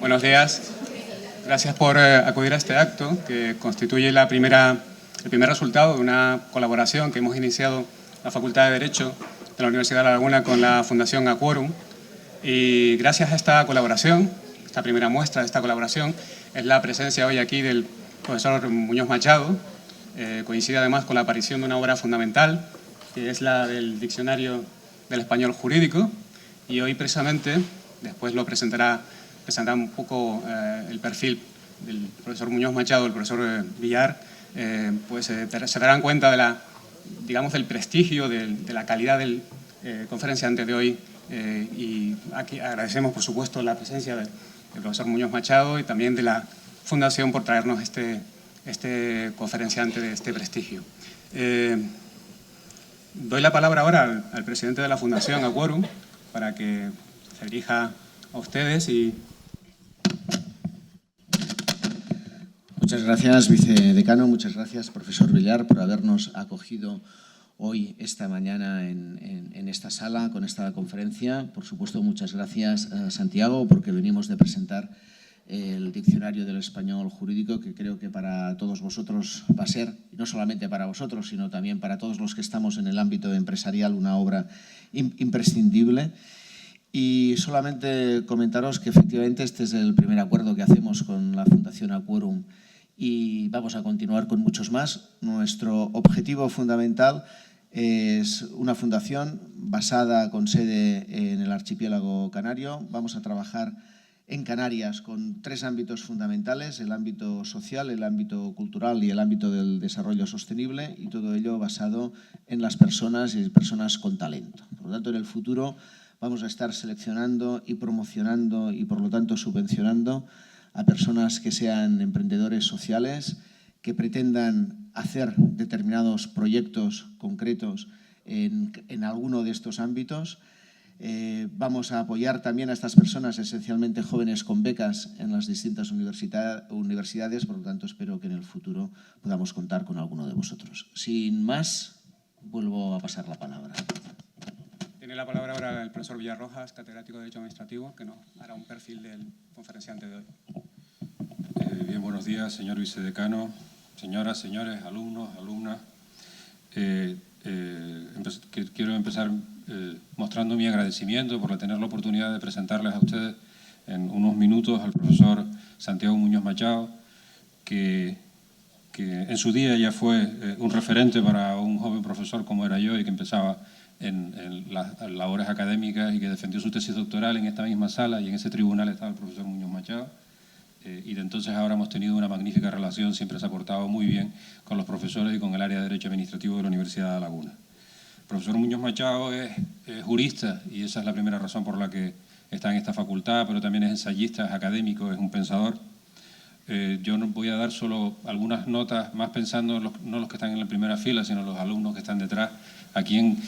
Buenos días. Gracias por acudir a este acto que constituye el primer resultado de una colaboración que hemos iniciado la Facultad de Derecho de la Universidad de La Laguna con la Fundación Aquorum. Y gracias a esta colaboración, esta primera muestra de esta colaboración, es la presencia hoy aquí del profesor Muñoz Machado. Coincide además con la aparición de una obra fundamental, que es la del Diccionario del Español Jurídico. Y hoy precisamente, después lo presentará un poco el perfil del profesor Muñoz Machado, el profesor Villar, se darán cuenta de del prestigio, de la calidad del conferenciante de hoy. Y aquí agradecemos, por supuesto, la presencia del profesor Muñoz Machado y también de la Fundación por traernos este conferenciante de este prestigio. Doy la palabra ahora al presidente de la Fundación Aquorum para que se dirija a ustedes y... Muchas gracias, vicedecano. Muchas gracias, profesor Villar, por habernos acogido hoy, esta mañana, en esta sala, con esta conferencia. Por supuesto, muchas gracias a Santiago, porque venimos de presentar el Diccionario del Español Jurídico, que creo que para todos vosotros va a ser, y no solamente para vosotros, sino también para todos los que estamos en el ámbito empresarial, una obra imprescindible. Y solamente comentaros que efectivamente este es el primer acuerdo que hacemos con la Fundación Aquorum y vamos a continuar con muchos más. Nuestro objetivo fundamental es una fundación basada con sede en el archipiélago canario. Vamos a trabajar en Canarias con tres ámbitos fundamentales: el ámbito social, el ámbito cultural y el ámbito del desarrollo sostenible, y todo ello basado en las personas y personas con talento. Por lo tanto, en el futuro vamos a estar seleccionando y promocionando y, por lo tanto, subvencionando a personas que sean emprendedores sociales, que pretendan hacer determinados proyectos concretos en alguno de estos ámbitos. Vamos a apoyar también a estas personas, esencialmente jóvenes con becas en las distintas universidades. Por lo tanto, espero que en el futuro podamos contar con alguno de vosotros. Sin más, vuelvo a pasar la palabra. Tiene la palabra ahora el profesor Villarrojas, catedrático de Derecho Administrativo, que nos hará un perfil del conferenciante de hoy. Bien, buenos días, señor vicedecano, señoras, señores, alumnos, alumnas. Quiero empezar mostrando mi agradecimiento por tener la oportunidad de presentarles a ustedes en unos minutos al profesor Santiago Muñoz Machado, que en su día ya fue un referente para un joven profesor como era yo y que empezaba en las labores académicas y que defendió su tesis doctoral en esta misma sala, y en ese tribunal estaba el profesor Muñoz Machado. Y de entonces ahora hemos tenido una magnífica relación, siempre se ha portado muy bien con los profesores y con el área de Derecho Administrativo de la Universidad de La Laguna. El profesor Muñoz Machado es jurista, y esa es la primera razón por la que está en esta facultad, pero también es ensayista, es académico, es un pensador. Yo no voy a dar solo algunas notas, más pensando no los que están en la primera fila, sino los alumnos que están detrás, a quien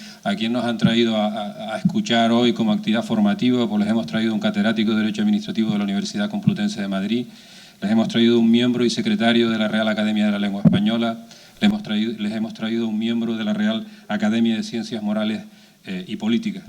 nos han traído a escuchar hoy como actividad formativa. Pues les hemos traído un catedrático de Derecho Administrativo de la Universidad Complutense de Madrid, les hemos traído un miembro y secretario de la Real Academia de la Lengua Española, les hemos traído un miembro de la Real Academia de Ciencias Morales y Políticas.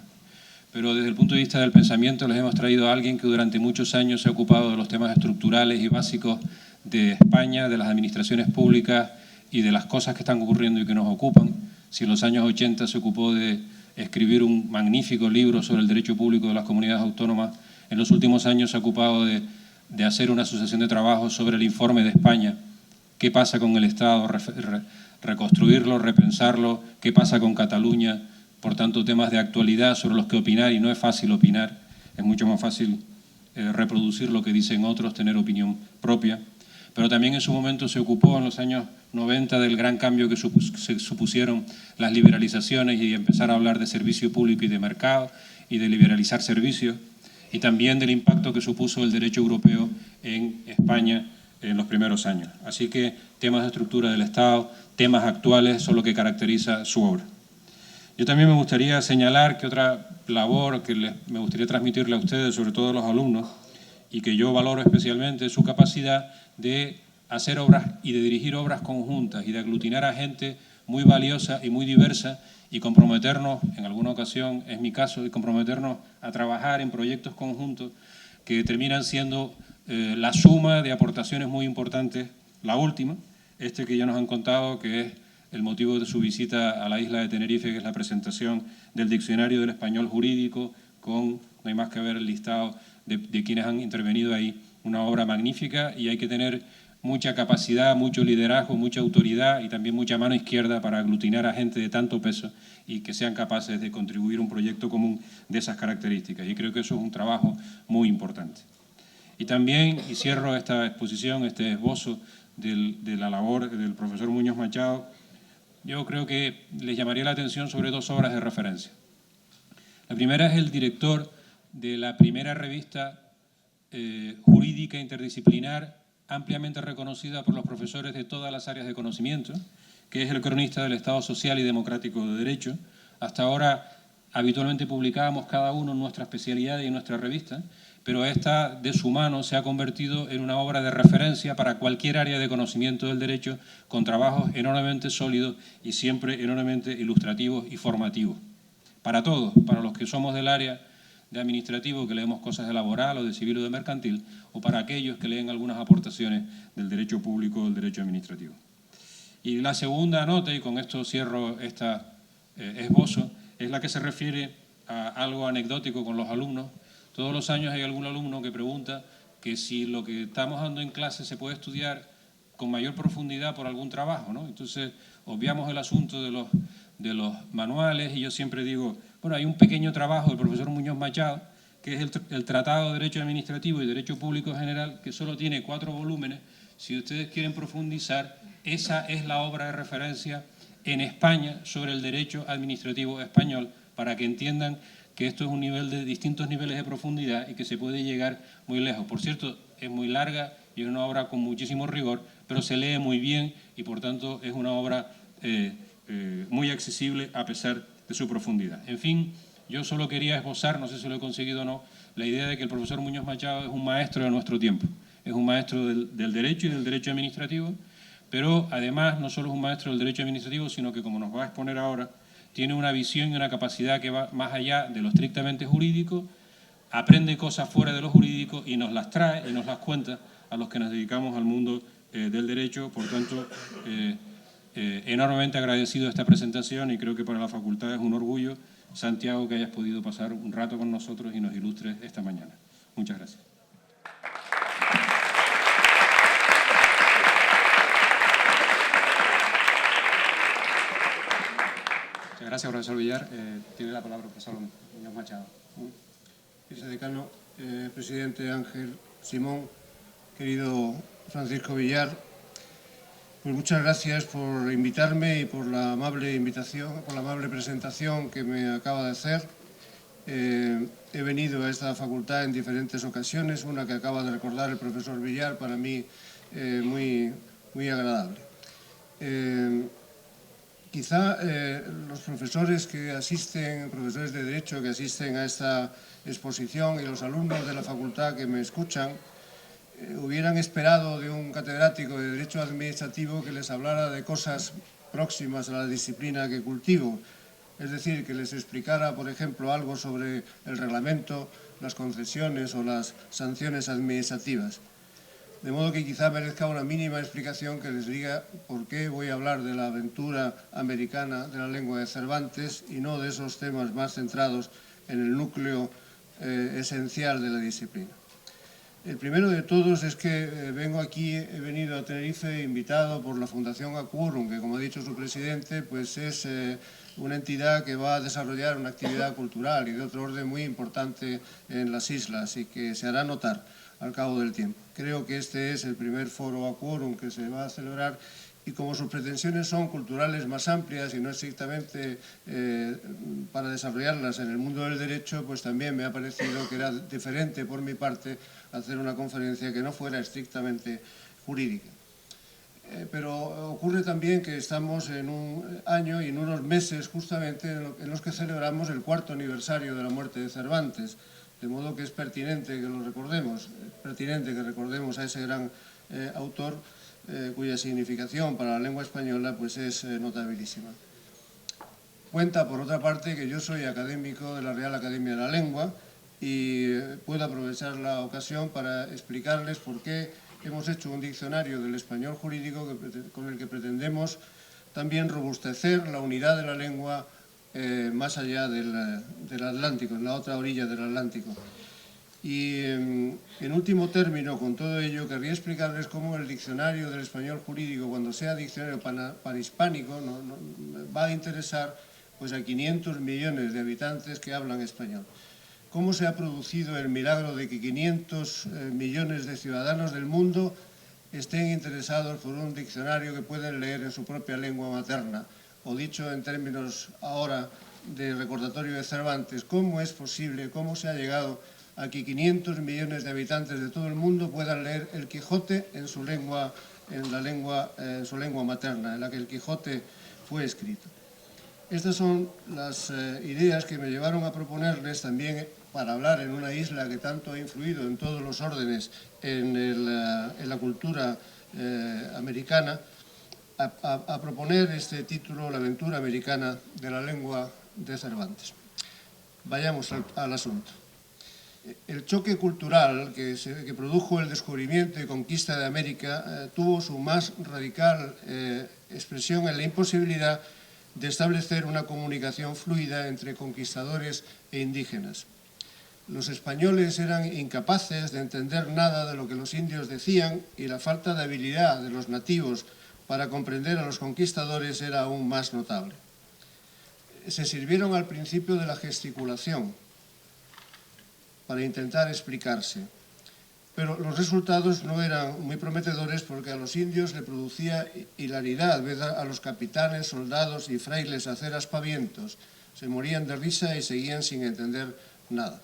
Pero desde el punto de vista del pensamiento les hemos traído a alguien que durante muchos años se ha ocupado de los temas estructurales y básicos de España, de las administraciones públicas y de las cosas que están ocurriendo y que nos ocupan. Si en los años 80 se ocupó de escribir un magnífico libro sobre el derecho público de las comunidades autónomas, en los últimos años se ha ocupado de hacer una asociación de trabajo sobre el informe de España. ¿Qué pasa con el Estado? Reconstruirlo, repensarlo. ¿Qué pasa con Cataluña? Por tanto, temas de actualidad sobre los que opinar, y no es fácil opinar, es mucho más fácil reproducir lo que dicen otros, tener opinión propia. Pero también en su momento se ocupó en los años 90 del gran cambio que supusieron las liberalizaciones y empezar a hablar de servicio público y de mercado y de liberalizar servicios, y también del impacto que supuso el derecho europeo en España en los primeros años. Así que temas de estructura del Estado, temas actuales son lo que caracteriza su obra. Yo también me gustaría señalar que otra labor que me gustaría transmitirle a ustedes, sobre todo a los alumnos, y que yo valoro especialmente, es su capacidad de hacer obras y de dirigir obras conjuntas y de aglutinar a gente muy valiosa y muy diversa, y comprometernos, en alguna ocasión es mi caso, y comprometernos a trabajar en proyectos conjuntos que terminan siendo la suma de aportaciones muy importantes, la última, que ya nos han contado, que es el motivo de su visita a la isla de Tenerife, que es la presentación del Diccionario del Español Jurídico, con, no hay más que ver el listado de quienes han intervenido ahí, una obra magnífica, y hay que tener mucha capacidad, mucho liderazgo, mucha autoridad y también mucha mano izquierda para aglutinar a gente de tanto peso y que sean capaces de contribuir a un proyecto común de esas características. Y creo que eso es un trabajo muy importante. Y también, y cierro esta exposición, este esbozo de la labor del profesor Muñoz Machado, yo creo que les llamaría la atención sobre dos obras de referencia. La primera es el director de la primera revista jurídica interdisciplinar ampliamente reconocida por los profesores de todas las áreas de conocimiento, que es el Cronista del Estado Social y Democrático de Derecho. Hasta ahora habitualmente publicábamos cada uno nuestra especialidad y nuestra revista, pero esta de su mano se ha convertido en una obra de referencia para cualquier área de conocimiento del derecho, con trabajos enormemente sólidos y siempre enormemente ilustrativos y formativos. Para todos, para los que somos del área de administrativo, que leemos cosas de laboral o de civil o de mercantil, o para aquellos que leen algunas aportaciones del derecho público o del derecho administrativo. Y la segunda nota, y con esto cierro esta esbozo, es la que se refiere a algo anecdótico con los alumnos. Todos los años hay algún alumno que pregunta que si lo que estamos dando en clase se puede estudiar con mayor profundidad por algún trabajo, ¿no? Entonces, obviamos el asunto de los manuales, y yo siempre digo, bueno, hay un pequeño trabajo del profesor Muñoz Machado, que es el Tratado de Derecho Administrativo y Derecho Público General, que solo tiene 4 volúmenes. Si ustedes quieren profundizar, esa es la obra de referencia en España sobre el derecho administrativo español, para que entiendan que esto es un nivel de distintos niveles de profundidad y que se puede llegar muy lejos. Por cierto, es muy larga y es una obra con muchísimo rigor, pero se lee muy bien y por tanto es una obra muy accesible a pesar de su profundidad. En fin, yo solo quería esbozar, no sé si lo he conseguido o no, la idea de que el profesor Muñoz Machado es un maestro de nuestro tiempo. Es un maestro del derecho y del derecho administrativo, pero además no solo es un maestro del derecho administrativo, sino que, como nos va a exponer ahora, tiene una visión y una capacidad que va más allá de lo estrictamente jurídico, aprende cosas fuera de lo jurídico y nos las trae y nos las cuenta a los que nos dedicamos al mundo del derecho. Por tanto, enormemente agradecido de esta presentación, y creo que para la facultad es un orgullo, Santiago, que hayas podido pasar un rato con nosotros y nos ilustres esta mañana. Muchas gracias. Muchas gracias, profesor Villar. Tiene la palabra el profesor Muñoz Machado. Vicedecano, presidente Ángel Simón, querido Francisco Villar, pues muchas gracias por invitarme y por la amable invitación, por la amable presentación que me acaba de hacer. He venido a esta facultad en diferentes ocasiones, una que acaba de recordar el profesor Villar, para mí muy agradable. Quizá los profesores profesores de Derecho que asisten a esta exposición y los alumnos de la facultad que me escuchan, hubieran esperado de un catedrático de Derecho Administrativo que les hablara de cosas próximas a la disciplina que cultivo. Es decir, que les explicara, por ejemplo, algo sobre el reglamento, las concesiones o las sanciones administrativas. De modo que quizá merezca una mínima explicación que les diga por qué voy a hablar de la aventura americana de la lengua de Cervantes y no de esos temas más centrados en el núcleo esencial de la disciplina. El primero de todos es que he venido a Tenerife invitado por la Fundación A Quorum, que, como ha dicho su presidente, pues es una entidad que va a desarrollar una actividad cultural y de otro orden muy importante en las islas y que se hará notar al cabo del tiempo. Creo que este es el primer foro A Quorum que se va a celebrar, y como sus pretensiones son culturales más amplias y no estrictamente para desarrollarlas en el mundo del derecho, pues también me ha parecido que era diferente por mi parte hacer una conferencia que no fuera estrictamente jurídica. Pero ocurre también que estamos en un año y en unos meses justamente en los que celebramos el 4º aniversario de la muerte de Cervantes, de modo que es pertinente que lo recordemos, a ese gran autor, cuya significación para la lengua española pues es notabilísima. Cuenta, por otra parte, que yo soy académico de la Real Academia de la Lengua, y puedo aprovechar la ocasión para explicarles por qué hemos hecho un diccionario del español jurídico con el que pretendemos también robustecer la unidad de la lengua más allá del Atlántico, en la otra orilla del Atlántico. Y en último término, con todo ello, querría explicarles cómo el diccionario del español jurídico, cuando sea diccionario panhispánico, va a interesar pues, a 500 millones de habitantes que hablan español. ¿Cómo se ha producido el milagro de que 500 millones de ciudadanos del mundo estén interesados por un diccionario que pueden leer en su propia lengua materna? O dicho en términos ahora de recordatorio de Cervantes, ¿cómo es posible, cómo se ha llegado a que 500 millones de habitantes de todo el mundo puedan leer el Quijote en su lengua materna, en la que el Quijote fue escrito? Estas son las ideas que me llevaron a proponerles también para hablar en una isla que tanto ha influido en todos los órdenes en la cultura americana, a proponer este título, La aventura americana de la lengua de Cervantes. Vayamos al asunto. El choque cultural que produjo el descubrimiento y conquista de América tuvo su más radical expresión en la imposibilidad de establecer una comunicación fluida entre conquistadores e indígenas. Los españoles eran incapaces de entender nada de lo que los indios decían y la falta de habilidad de los nativos para comprender a los conquistadores era aún más notable. Se sirvieron al principio de la gesticulación para intentar explicarse, pero los resultados no eran muy prometedores porque a los indios le producía hilaridad ver a los capitanes, soldados y frailes hacer aspavientos. Se morían de risa y seguían sin entender nada.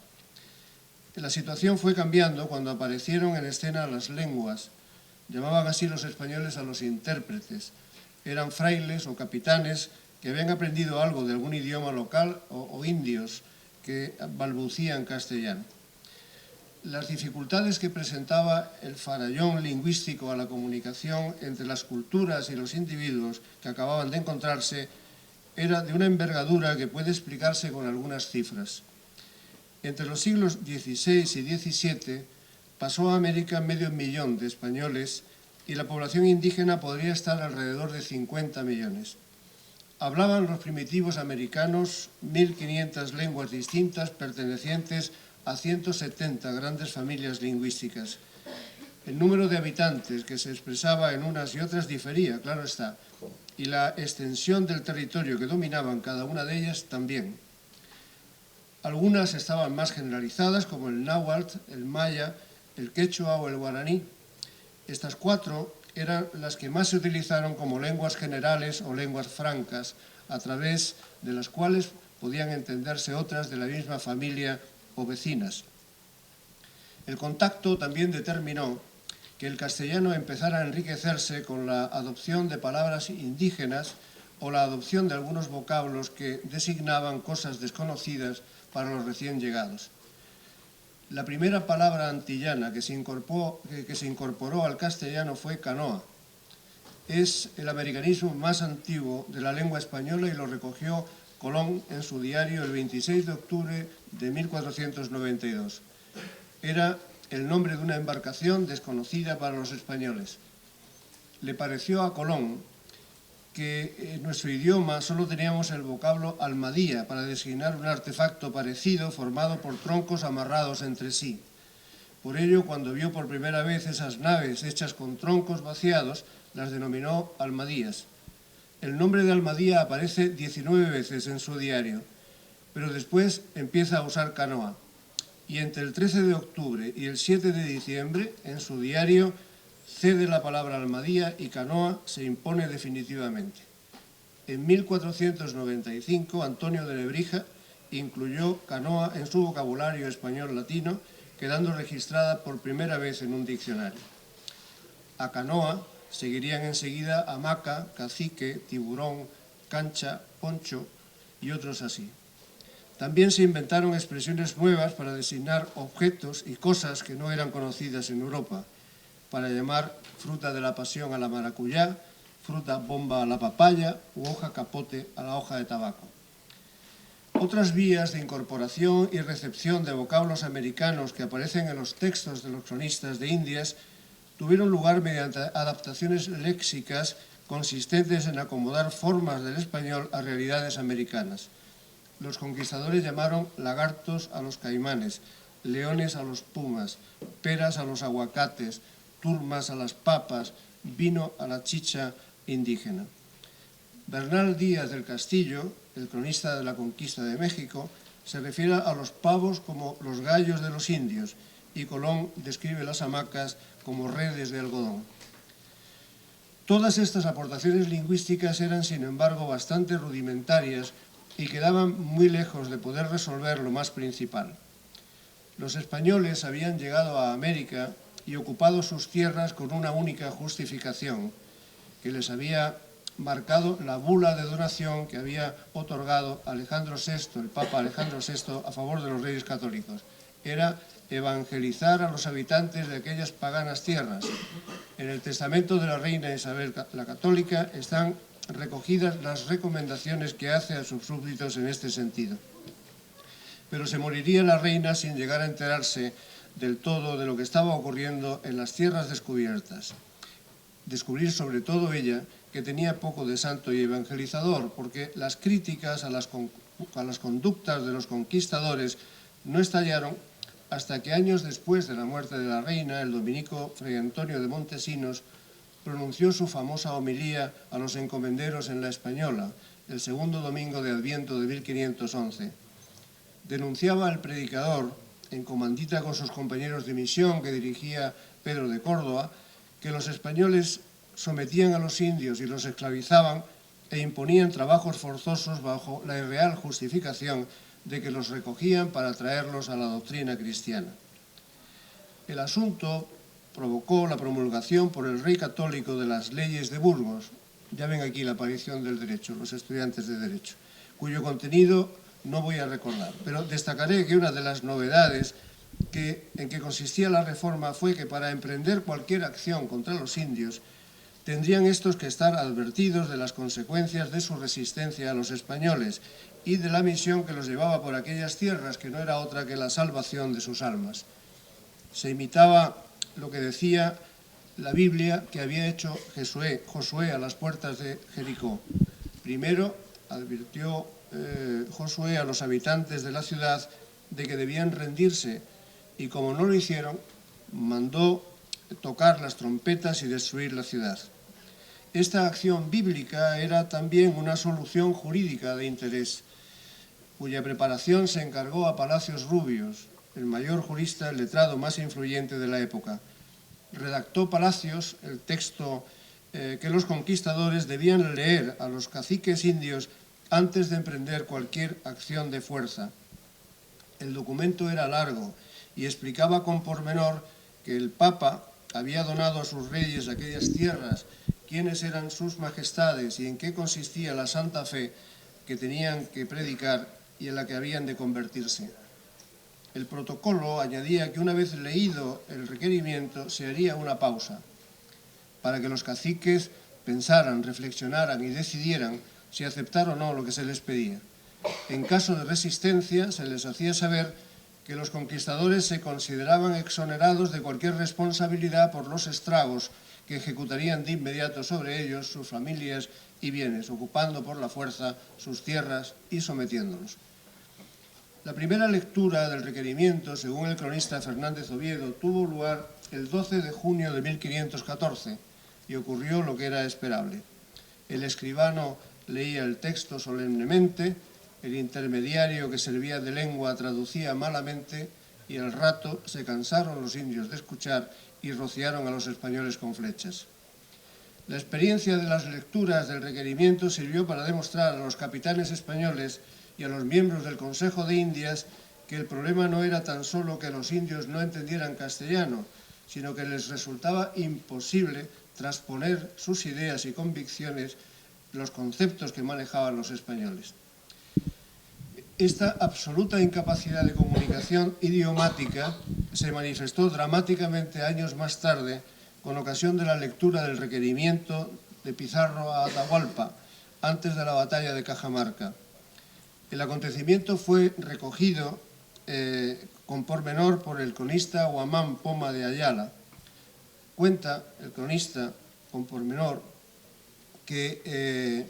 La situación fue cambiando cuando aparecieron en escena las lenguas. Llamaban así los españoles a los intérpretes. Eran frailes o capitanes que habían aprendido algo de algún idioma local o indios que balbucían castellano. Las dificultades que presentaba el farallón lingüístico a la comunicación entre las culturas y los individuos que acababan de encontrarse era de una envergadura que puede explicarse con algunas cifras. Entre los siglos XVI y XVII pasó a América 500.000 de españoles y la población indígena podría estar alrededor de 50 millones. Hablaban los primitivos americanos 1.500 lenguas distintas pertenecientes a 170 grandes familias lingüísticas. El número de habitantes que se expresaba en unas y otras difería, claro está, y la extensión del territorio que dominaban cada una de ellas también. Algunas estaban más generalizadas, como el náhuatl, el maya, el quechua o el guaraní. Estas 4 eran las que más se utilizaron como lenguas generales o lenguas francas, a través de las cuales podían entenderse otras de la misma familia o vecinas. El contacto también determinó que el castellano empezara a enriquecerse con la adopción de palabras indígenas o la adopción de algunos vocablos que designaban cosas desconocidas para los recién llegados. La primera palabra antillana que se incorporó al castellano fue canoa. Es el americanismo más antiguo de la lengua española y lo recogió Colón en su diario el 26 de octubre de 1492. Era el nombre de una embarcación desconocida para los españoles. Le pareció a Colón que en nuestro idioma solo teníamos el vocablo almadía para designar un artefacto parecido formado por troncos amarrados entre sí. Por ello, cuando vio por primera vez esas naves hechas con troncos vaciados, las denominó almadías. El nombre de Almadía aparece 19 veces en su diario, pero después empieza a usar canoa. Y entre el 13 de octubre y el 7 de diciembre, en su diario, cede la palabra Almadía y canoa se impone definitivamente. En 1495, Antonio de Nebrija incluyó canoa en su vocabulario español latino, quedando registrada por primera vez en un diccionario. A canoa seguirían enseguida hamaca, cacique, tiburón, cancha, poncho y otros así. También se inventaron expresiones nuevas para designar objetos y cosas que no eran conocidas en Europa, para llamar fruta de la pasión a la maracuyá, fruta bomba a la papaya u hoja capote a la hoja de tabaco. Otras vías de incorporación y recepción de vocablos americanos que aparecen en los textos de los cronistas de Indias tuvieron lugar mediante adaptaciones léxicas consistentes en acomodar formas del español a realidades americanas. Los conquistadores llamaron lagartos a los caimanes, leones a los pumas, peras a los aguacates, turmas a las papas, vino a la chicha indígena. Bernal Díaz del Castillo, el cronista de la conquista de México, se refiere a los pavos como los gallos de los indios y Colón describe las hamacas como redes de algodón. Todas estas aportaciones lingüísticas eran, sin embargo, bastante rudimentarias y quedaban muy lejos de poder resolver lo más principal. Los españoles habían llegado a América y ocupado sus tierras con una única justificación, que les había marcado la bula de donación que había otorgado Alejandro VI, el Papa Alejandro VI, a favor de los reyes católicos. Era evangelizar a los habitantes de aquellas paganas tierras. En el testamento de la reina Isabel la Católica están recogidas las recomendaciones que hace a sus súbditos en este sentido. Pero se moriría la reina sin llegar a enterarse del todo de lo que estaba ocurriendo en las tierras descubiertas. Descubrir sobre todo ella que tenía poco de santo y evangelizador, porque las críticas a las conductas de los conquistadores no estallaron hasta que años después de la muerte de la reina, el dominico Fray Antonio de Montesinos pronunció su famosa homilía a los encomenderos en la Española, el segundo domingo de Adviento de 1511. Denunciaba al predicador, en comandita con sus compañeros de misión que dirigía Pedro de Córdoba, que los españoles sometían a los indios y los esclavizaban e imponían trabajos forzosos bajo la irreal justificación de que los recogían para traerlos a la doctrina cristiana. El asunto provocó la promulgación por el rey católico de las leyes de Burgos, ya ven aquí la aparición del derecho, los estudiantes de derecho, cuyo contenido no voy a recordar, pero destacaré que una de las novedades en que consistía la reforma fue que para emprender cualquier acción contra los indios tendrían estos que estar advertidos de las consecuencias de su resistencia a los españoles y de la misión que los llevaba por aquellas tierras, que no era otra que la salvación de sus almas. Se imitaba lo que decía la Biblia que había hecho Josué a las puertas de Jericó. Primero advirtió Josué a los habitantes de la ciudad de que debían rendirse y, como no lo hicieron, mandó tocar las trompetas y destruir la ciudad. Esta acción bíblica era también una solución jurídica de interés, cuya preparación se encargó a Palacios Rubios, el mayor jurista, el letrado más influyente de la época. Redactó Palacios el texto que los conquistadores debían leer a los caciques indios antes de emprender cualquier acción de fuerza. El documento era largo y explicaba con pormenor que el Papa había donado a sus reyes aquellas tierras, quiénes eran sus majestades y en qué consistía la santa fe que tenían que predicar y en la que habían de convertirse. El protocolo añadía que una vez leído el requerimiento se haría una pausa para que los caciques pensaran, reflexionaran y decidieran si aceptar o no lo que se les pedía. En caso de resistencia se les hacía saber que los conquistadores se consideraban exonerados de cualquier responsabilidad por los estragos que ejecutarían de inmediato sobre ellos, sus familias y bienes, ocupando por la fuerza sus tierras y sometiéndolos. La primera lectura del requerimiento, según el cronista Fernández Oviedo, tuvo lugar el 12 de junio de 1514 y ocurrió lo que era esperable. El escribano leía el texto solemnemente, el intermediario que servía de lengua traducía malamente y al rato se cansaron los indios de escuchar y rociaron a los españoles con flechas. La experiencia de las lecturas del requerimiento sirvió para demostrar a los capitanes españoles y a los miembros del Consejo de Indias que el problema no era tan solo que los indios no entendieran castellano, sino que les resultaba imposible transponer sus ideas y convicciones, los conceptos que manejaban los españoles. Esta absoluta incapacidad de comunicación idiomática se manifestó dramáticamente años más tarde con ocasión de la lectura del requerimiento de Pizarro a Atahualpa, antes de la batalla de Cajamarca. El acontecimiento fue recogido con pormenor por el cronista Guamán Poma de Ayala. Cuenta el cronista con pormenor que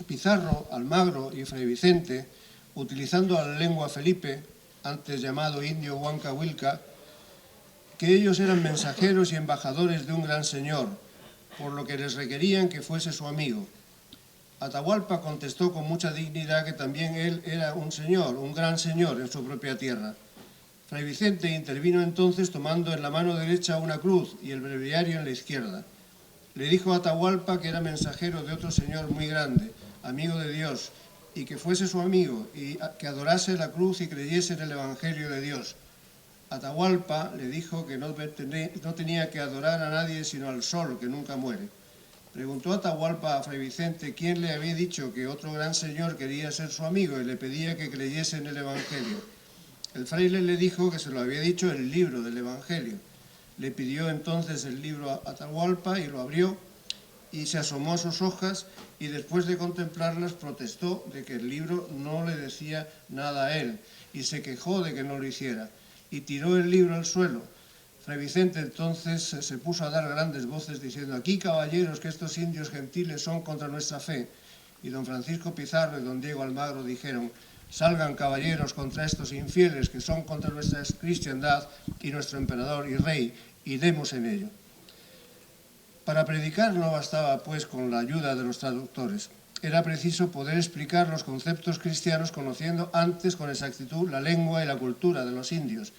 Pizarro, Almagro y Fray Vicente, utilizando la lengua Felipe, antes llamado indio Huancahuilca, que ellos eran mensajeros y embajadores de un gran señor, por lo que les requerían que fuese su amigo. Atahualpa contestó con mucha dignidad que también él era un señor, un gran señor en su propia tierra. Fray Vicente intervino entonces tomando en la mano derecha una cruz y el breviario en la izquierda. Le dijo a Atahualpa que era mensajero de otro señor muy grande, amigo de Dios, y que fuese su amigo, y que adorase la cruz y creyese en el Evangelio de Dios. Atahualpa le dijo que no tenía que adorar a nadie sino al sol, que nunca muere. Preguntó Atahualpa a Fray Vicente quién le había dicho que otro gran señor quería ser su amigo y le pedía que creyese en el Evangelio. El fraile le dijo que se lo había dicho el libro del Evangelio. Le pidió entonces el libro a Atahualpa y lo abrió y se asomó a sus hojas y después de contemplarlas protestó de que el libro no le decía nada a él y se quejó de que no lo hiciera y tiró el libro al suelo. Fray Vicente entonces se puso a dar grandes voces diciendo: «Aquí, caballeros, que estos indios gentiles son contra nuestra fe». Y don Francisco Pizarro y don Diego Almagro dijeron: «Salgan, caballeros, contra estos infieles que son contra nuestra cristiandad y nuestro emperador y rey, y demos en ello». Para predicar no bastaba, pues, con la ayuda de los traductores. Era preciso poder explicar los conceptos cristianos conociendo antes con exactitud la lengua y la cultura de los indios.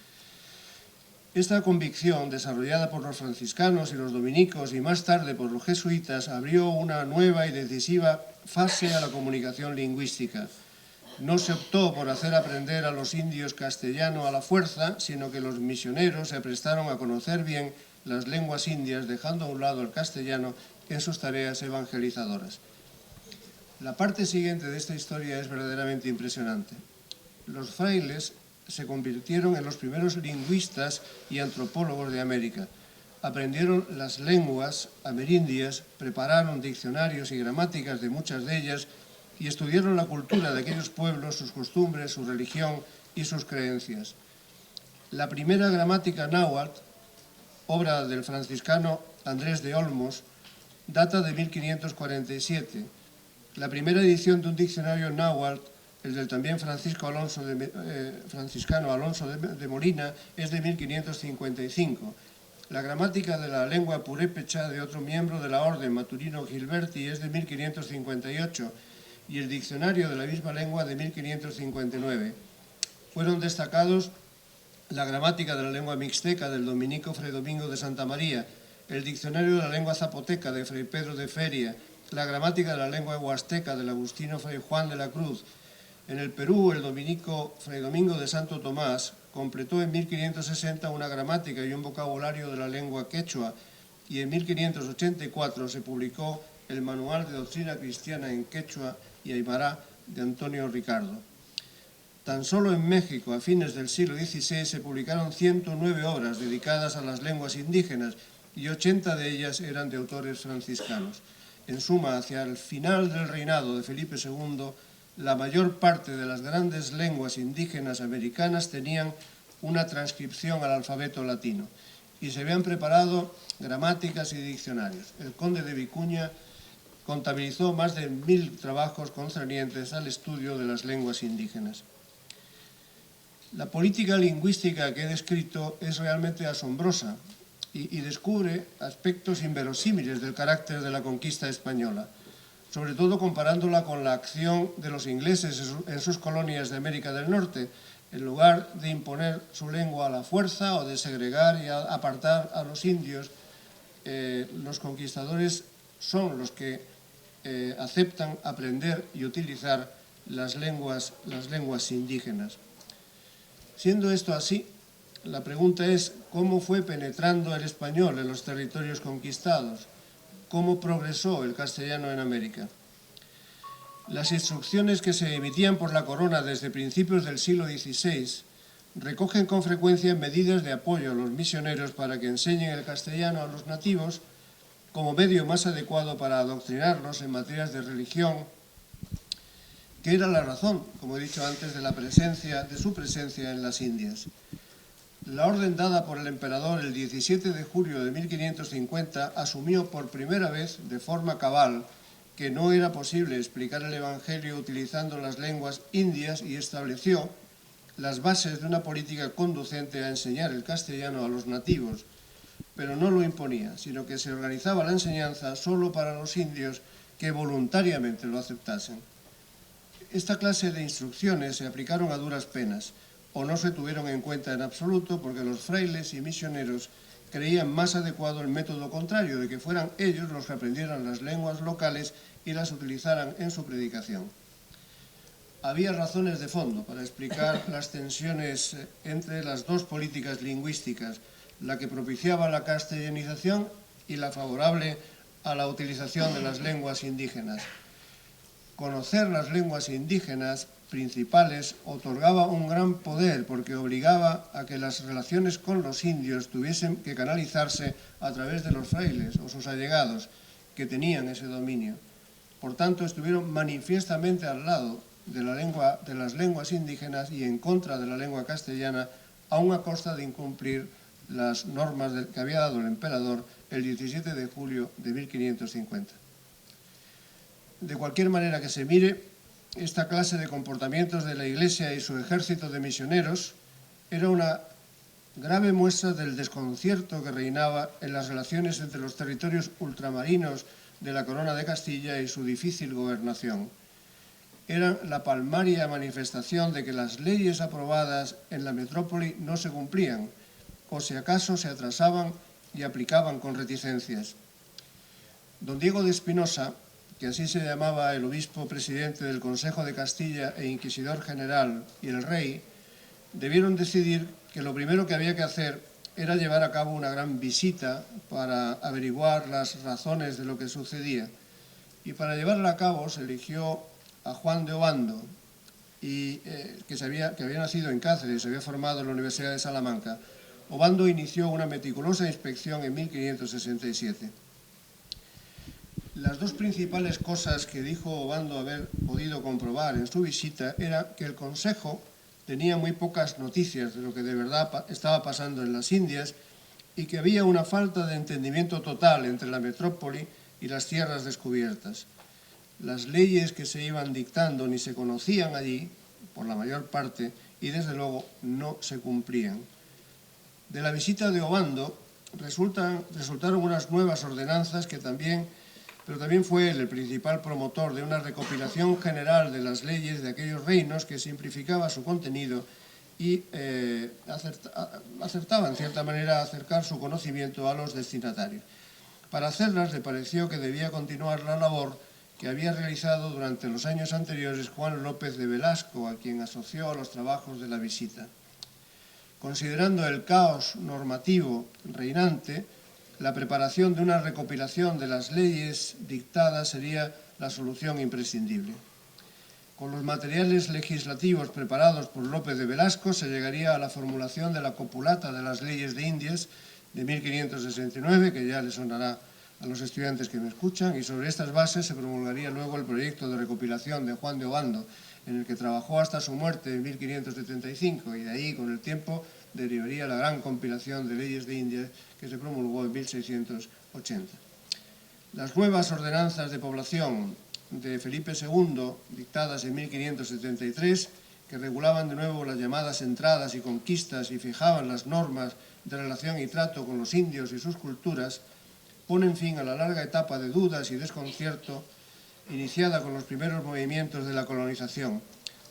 Esta convicción, desarrollada por los franciscanos y los dominicos y más tarde por los jesuitas, abrió una nueva y decisiva fase a la comunicación lingüística. No se optó por hacer aprender a los indios castellano a la fuerza, sino que los misioneros se prestaron a conocer bien las lenguas indias, dejando a un lado el castellano en sus tareas evangelizadoras. La parte siguiente de esta historia es verdaderamente impresionante. Los frailes se convirtieron en los primeros lingüistas y antropólogos de América. Aprendieron las lenguas amerindias, prepararon diccionarios y gramáticas de muchas de ellas y estudiaron la cultura de aquellos pueblos, sus costumbres, su religión y sus creencias. La primera gramática náhuatl, obra del franciscano Andrés de Olmos, data de 1547. La primera edición de un diccionario náhuatl, el del también franciscano Alonso de Molina, es de 1555. La gramática de la lengua purépecha de otro miembro de la orden, Maturino Gilberti, es de 1558, y el diccionario de la misma lengua de 1559. Fueron destacados la gramática de la lengua mixteca del dominico Fray Domingo de Santa María, el diccionario de la lengua zapoteca de Fray Pedro de Feria, la gramática de la lengua huasteca del agustino Fray Juan de la Cruz. En el Perú, el dominico Fray Domingo de Santo Tomás completó en 1560 una gramática y un vocabulario de la lengua quechua, y en 1584 se publicó el Manual de Doctrina Cristiana en Quechua y Aymara de Antonio Ricardo. Tan solo en México, a fines del siglo XVI, se publicaron 109 obras dedicadas a las lenguas indígenas y 80 de ellas eran de autores franciscanos. En suma, hacia el final del reinado de Felipe II, la mayor parte de las grandes lenguas indígenas americanas tenían una transcripción al alfabeto latino y se habían preparado gramáticas y diccionarios. El conde de Vicuña contabilizó más de 1000 trabajos concernientes al estudio de las lenguas indígenas. La política lingüística que he descrito es realmente asombrosa y descubre aspectos inverosímiles del carácter de la conquista española, sobre todo comparándola con la acción de los ingleses en sus colonias de América del Norte. En lugar de imponer su lengua a la fuerza o de segregar y apartar a los indios, los conquistadores son los que aceptan aprender y utilizar las lenguas indígenas. Siendo esto así, la pregunta es cómo fue penetrando el español en los territorios conquistados, cómo progresó el castellano en América. Las instrucciones que se emitían por la corona desde principios del siglo XVI recogen con frecuencia medidas de apoyo a los misioneros para que enseñen el castellano a los nativos como medio más adecuado para adoctrinarlos en materias de religión que era la razón, como he dicho antes, de su presencia en las Indias. La orden dada por el emperador el 17 de julio de 1550 asumió por primera vez de forma cabal que no era posible explicar el Evangelio utilizando las lenguas indias y estableció las bases de una política conducente a enseñar el castellano a los nativos, pero no lo imponía, sino que se organizaba la enseñanza solo para los indios que voluntariamente lo aceptasen. Esta clase de instrucciones se aplicaron a duras penas o no se tuvieron en cuenta en absoluto porque los frailes y misioneros creían más adecuado el método contrario, de que fueran ellos los que aprendieran las lenguas locales y las utilizaran en su predicación. Había razones de fondo para explicar las tensiones entre las dos políticas lingüísticas, la que propiciaba la castellanización y la favorable a la utilización de las lenguas indígenas. Conocer las lenguas indígenas principales otorgaba un gran poder porque obligaba a que las relaciones con los indios tuviesen que canalizarse a través de los frailes o sus allegados que tenían ese dominio. Por tanto, estuvieron manifiestamente al lado de las lenguas indígenas y en contra de la lengua castellana, aun a costa de incumplir las normas que había dado el emperador el 17 de julio de 1550. De cualquier manera que se mire, esta clase de comportamientos de la Iglesia y su ejército de misioneros era una grave muestra del desconcierto que reinaba en las relaciones entre los territorios ultramarinos de la Corona de Castilla y su difícil gobernación. Eran la palmaria manifestación de que las leyes aprobadas en la metrópoli no se cumplían, o si acaso se atrasaban y aplicaban con reticencias. Don Diego de Espinosa, que así se llamaba el obispo presidente del Consejo de Castilla e inquisidor general, y el rey, debieron decidir que lo primero que había que hacer era llevar a cabo una gran visita para averiguar las razones de lo que sucedía. Y para llevarla a cabo se eligió a Juan de Obando, que había nacido en Cáceres, se había formado en la Universidad de Salamanca. Obando inició una meticulosa inspección en 1567. Las dos principales cosas que dijo Obando haber podido comprobar en su visita era que el Consejo tenía muy pocas noticias de lo que de verdad estaba pasando en las Indias y que había una falta de entendimiento total entre la metrópoli y las tierras descubiertas. Las leyes que se iban dictando ni se conocían allí, por la mayor parte, y desde luego no se cumplían. De la visita de Obando resultaron unas nuevas ordenanzas pero también fue él el principal promotor de una recopilación general de las leyes de aquellos reinos que simplificaba su contenido y acertaba en cierta manera a acercar su conocimiento a los destinatarios. Para hacerlas le pareció que debía continuar la labor que había realizado durante los años anteriores Juan López de Velasco, a quien asoció a los trabajos de la visita. Considerando el caos normativo reinante, la preparación de una recopilación de las leyes dictadas sería la solución imprescindible. Con los materiales legislativos preparados por López de Velasco se llegaría a la formulación de la copulata de las leyes de Indias de 1569, que ya le sonará a los estudiantes que me escuchan, y sobre estas bases se promulgaría luego el proyecto de recopilación de Juan de Obando, en el que trabajó hasta su muerte en 1575, y de ahí, con el tiempo, derivaría la gran compilación de leyes de Indias que se promulgó en 1680. Las nuevas ordenanzas de población de Felipe II, dictadas en 1573, que regulaban de nuevo las llamadas entradas y conquistas y fijaban las normas de relación y trato con los indios y sus culturas, ponen fin a la larga etapa de dudas y desconcierto iniciada con los primeros movimientos de la colonización,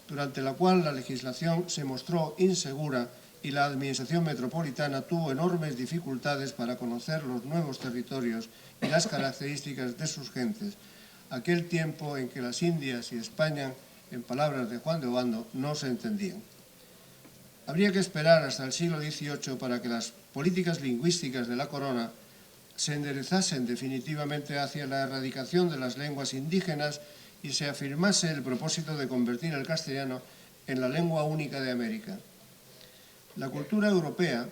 durante la cual la legislación se mostró insegura y la administración metropolitana tuvo enormes dificultades para conocer los nuevos territorios y las características de sus gentes, aquel tiempo en que las Indias y España, en palabras de Juan de Obando, no se entendían. Habría que esperar hasta el siglo XVIII para que las políticas lingüísticas de la corona se enderezasen definitivamente hacia la erradicación de las lenguas indígenas y se afirmase el propósito de convertir el castellano en la lengua única de América. La cultura europea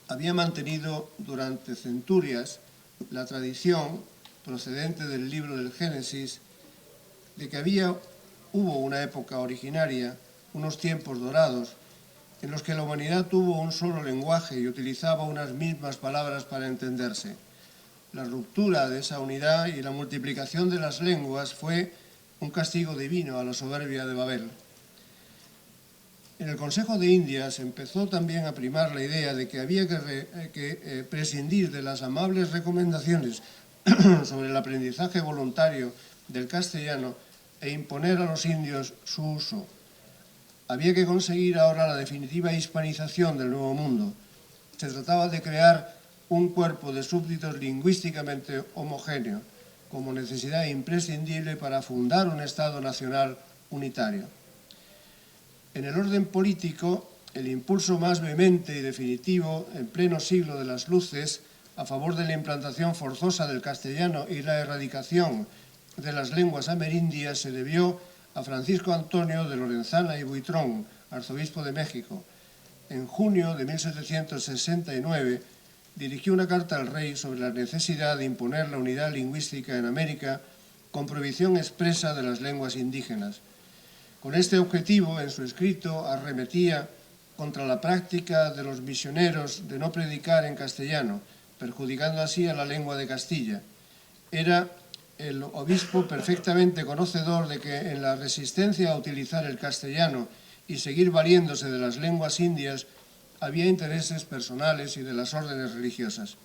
había mantenido durante centurias la tradición procedente del libro del Génesis de que había hubo una época originaria, unos tiempos dorados, en los que la humanidad tuvo un solo lenguaje y utilizaba unas mismas palabras para entenderse. La ruptura de esa unidad y la multiplicación de las lenguas fue un castigo divino a la soberbia de Babel. En el Consejo de Indias empezó también a primar la idea de que había que prescindir de las amables recomendaciones sobre el aprendizaje voluntario del castellano e imponer a los indios su uso. Había que conseguir ahora la definitiva hispanización del Nuevo Mundo. Se trataba de crear un cuerpo de súbditos lingüísticamente homogéneo, como necesidad imprescindible para fundar un Estado nacional unitario. En el orden político, el impulso más vehemente y definitivo, en pleno siglo de las luces, a favor de la implantación forzosa del castellano y la erradicación de las lenguas amerindias se debió a Francisco Antonio de Lorenzana y Buitrón, arzobispo de México. En junio de 1769 dirigió una carta al rey sobre la necesidad de imponer la unidad lingüística en América con prohibición expresa de las lenguas indígenas. Con este objetivo, en su escrito, arremetía contra la práctica de los misioneros de no predicar en castellano, perjudicando así a la lengua de Castilla. Era el obispo perfectamente conocedor de que en la resistencia a utilizar el castellano y seguir valiéndose de las lenguas indias había intereses personales y de las órdenes religiosas.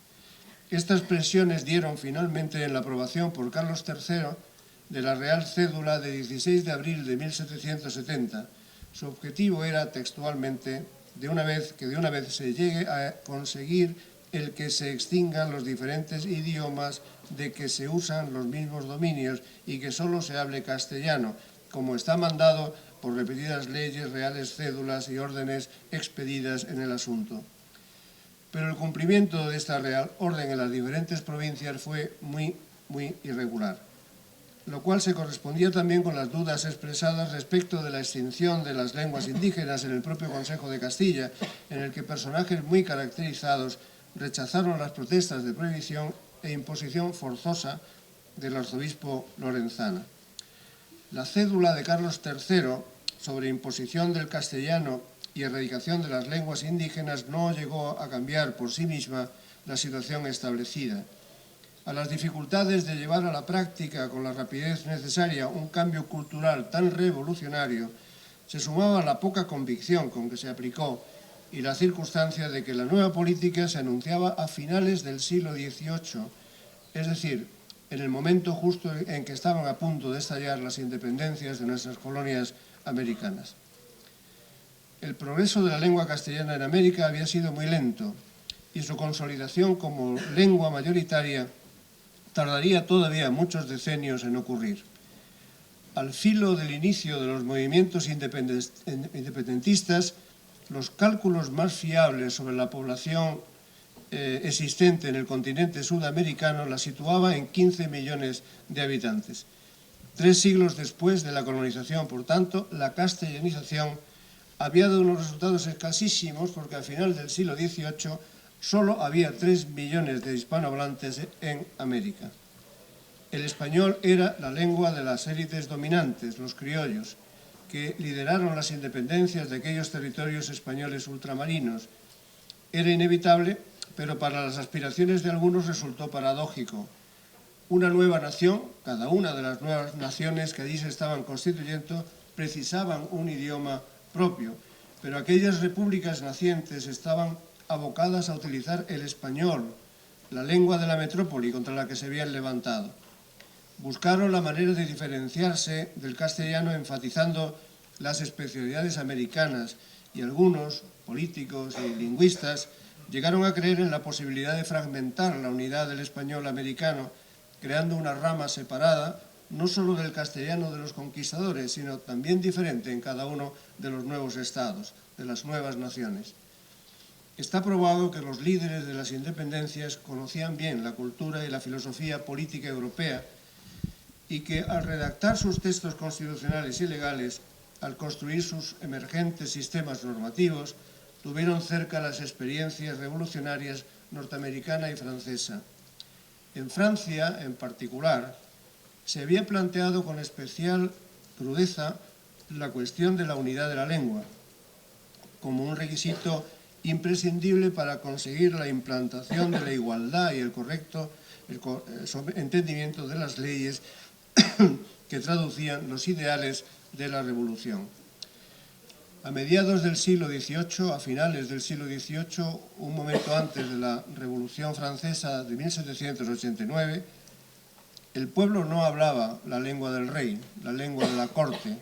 Estas presiones dieron finalmente en la aprobación por Carlos III de la Real Cédula de 16 de abril de 1770. Su objetivo era, textualmente, de una vez se llegue a conseguir el que se extingan los diferentes idiomas de que se usan los mismos dominios y que solo se hable castellano, como está mandado por repetidas leyes, reales cédulas y órdenes expedidas en el asunto. Pero el cumplimiento de esta real orden en las diferentes provincias fue muy irregular, lo cual se correspondía también con las dudas expresadas respecto de la extinción de las lenguas indígenas en el propio Consejo de Castilla, en el que personajes muy caracterizados rechazaron las protestas de prohibición e imposición forzosa del arzobispo Lorenzana. La cédula de Carlos III sobre imposición del castellano y erradicación de las lenguas indígenas no llegó a cambiar por sí misma la situación establecida. A las dificultades de llevar a la práctica con la rapidez necesaria un cambio cultural tan revolucionario se sumaba la poca convicción con que se aplicó y la circunstancia de que la nueva política se anunciaba a finales del siglo XVIII, es decir, en el momento justo en que estaban a punto de estallar las independencias de nuestras colonias americanas. El progreso de la lengua castellana en América había sido muy lento y su consolidación como lengua mayoritaria tardaría todavía muchos decenios en ocurrir. Al filo del inicio de los movimientos independentistas, los cálculos más fiables sobre la población existente en el continente sudamericano la situaba en 15 millones de habitantes. 3 siglos después de la colonización, por tanto, la castellanización había dado unos resultados escasísimos porque al final del siglo XVIII solo había 3 millones de hispanohablantes en América. El español era la lengua de las élites dominantes, los criollos, que lideraron las independencias de aquellos territorios españoles ultramarinos. Era inevitable, pero para las aspiraciones de algunos resultó paradójico. Una nueva nación, cada una de las nuevas naciones que allí se estaban constituyendo, precisaban un idioma propio, pero aquellas repúblicas nacientes estaban abocadas a utilizar el español, la lengua de la metrópoli contra la que se habían levantado. Buscaron la manera de diferenciarse del castellano enfatizando las especialidades americanas y algunos políticos y lingüistas llegaron a creer en la posibilidad de fragmentar la unidad del español americano, creando una rama separada no solo del castellano de los conquistadores, sino también diferente en cada uno de los nuevos estados, de las nuevas naciones. Está probado que los líderes de las independencias conocían bien la cultura y la filosofía política europea y que al redactar sus textos constitucionales y legales, al construir sus emergentes sistemas normativos, tuvieron cerca las experiencias revolucionarias norteamericana y francesa. En Francia, en particular, se había planteado con especial crudeza la cuestión de la unidad de la lengua, como un requisito imprescindible para conseguir la implantación de la igualdad y el correcto entendimiento de las leyes que traducían los ideales de la Revolución. A mediados del siglo XVIII, a finales del siglo XVIII, un momento antes de la Revolución Francesa de 1789, el pueblo no hablaba la lengua del rey, la lengua de la corte,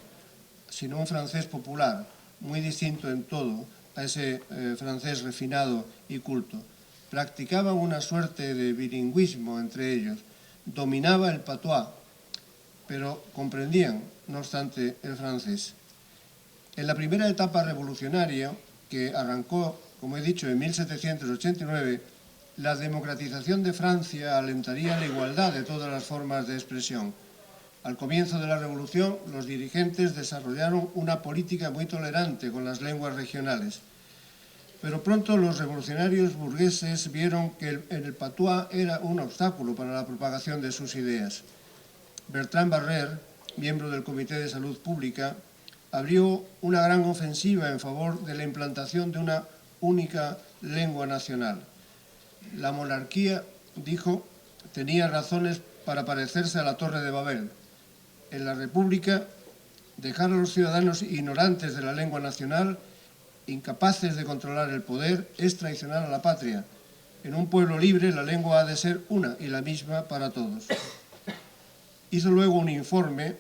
sino un francés popular, muy distinto en todo a ese francés refinado y culto. Practicaban una suerte de bilingüismo entre ellos, dominaba el patois, pero comprendían, no obstante, el francés. En la primera etapa revolucionaria, que arrancó, como he dicho, en 1789, la democratización de Francia alentaría la igualdad de todas las formas de expresión. Al comienzo de la Revolución, los dirigentes desarrollaron una política muy tolerante con las lenguas regionales. Pero pronto los revolucionarios burgueses vieron que el patois era un obstáculo para la propagación de sus ideas. Bertrand Barrère, miembro del Comité de Salud Pública, abrió una gran ofensiva en favor de la implantación de una única lengua nacional. La monarquía, dijo, tenía razones para parecerse a la Torre de Babel. En la República, dejar a los ciudadanos ignorantes de la lengua nacional, incapaces de controlar el poder, es traicionar a la patria. En un pueblo libre, la lengua ha de ser una y la misma para todos. Hizo luego un informe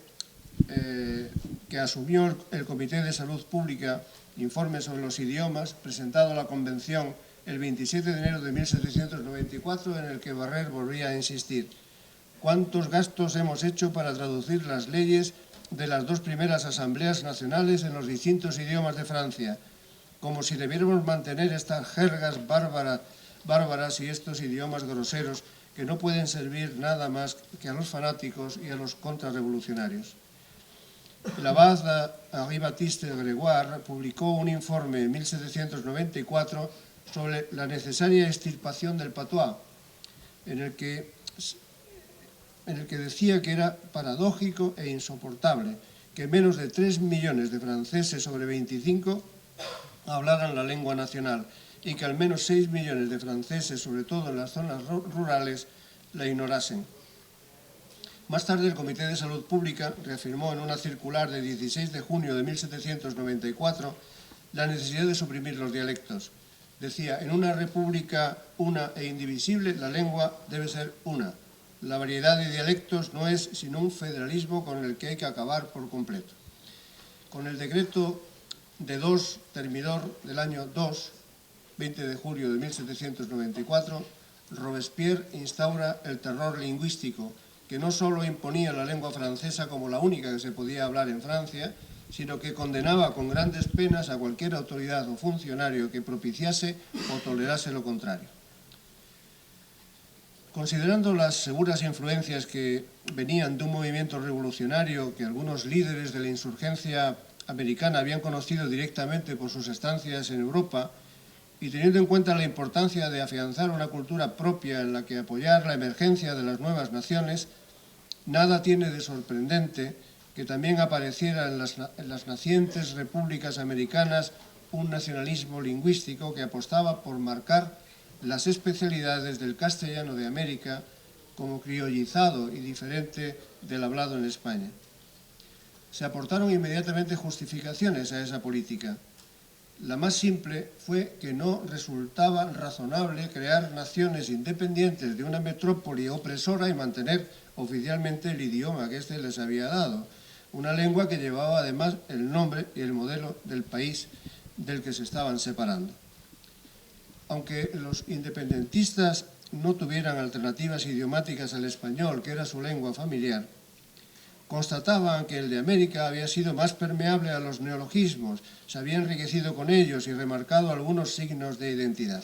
que asumió el Comité de Salud Pública, informe sobre los idiomas, presentado a la Convención el 27 de enero de 1794, en el que Barrère volvía a insistir: ¿cuántos gastos hemos hecho para traducir las leyes de las dos primeras asambleas nacionales en los distintos idiomas de Francia? Como si debiéramos mantener estas jergas bárbaras y estos idiomas groseros que no pueden servir nada más que a los fanáticos y a los contrarrevolucionarios. El abad Henri Baptiste Grégoire publicó un informe en 1794 sobre la necesaria extirpación del patois, en el que decía que era paradójico e insoportable que menos de 3 millones de franceses sobre 25 hablaran la lengua nacional y que al menos 6 millones de franceses, sobre todo en las zonas rurales, la ignorasen. Más tarde, el Comité de Salud Pública reafirmó en una circular de 16 de junio de 1794 la necesidad de suprimir los dialectos. Decía: en una república una e indivisible, la lengua debe ser una. La variedad de dialectos no es sino un federalismo con el que hay que acabar por completo. Con el decreto de 2 Termidor del año 2, 20 de julio de 1794, Robespierre instaura el terror lingüístico, que no solo imponía la lengua francesa como la única que se podía hablar en Francia, sino que condenaba con grandes penas a cualquier autoridad o funcionario que propiciase o tolerase lo contrario. Considerando las seguras influencias que venían de un movimiento revolucionario que algunos líderes de la insurgencia americana habían conocido directamente por sus estancias en Europa, y teniendo en cuenta la importancia de afianzar una cultura propia en la que apoyar la emergencia de las nuevas naciones, nada tiene de sorprendente que también apareciera en las nacientes repúblicas americanas un nacionalismo lingüístico que apostaba por marcar las especialidades del castellano de América como criollizado y diferente del hablado en España. Se aportaron inmediatamente justificaciones a esa política. La más simple fue que no resultaba razonable crear naciones independientes de una metrópoli opresora y mantener oficialmente el idioma que éste les había dado, una lengua que llevaba además el nombre y el modelo del país del que se estaban separando. Aunque los independentistas no tuvieran alternativas idiomáticas al español, que era su lengua familiar, constataban que el de América había sido más permeable a los neologismos, se había enriquecido con ellos y remarcado algunos signos de identidad.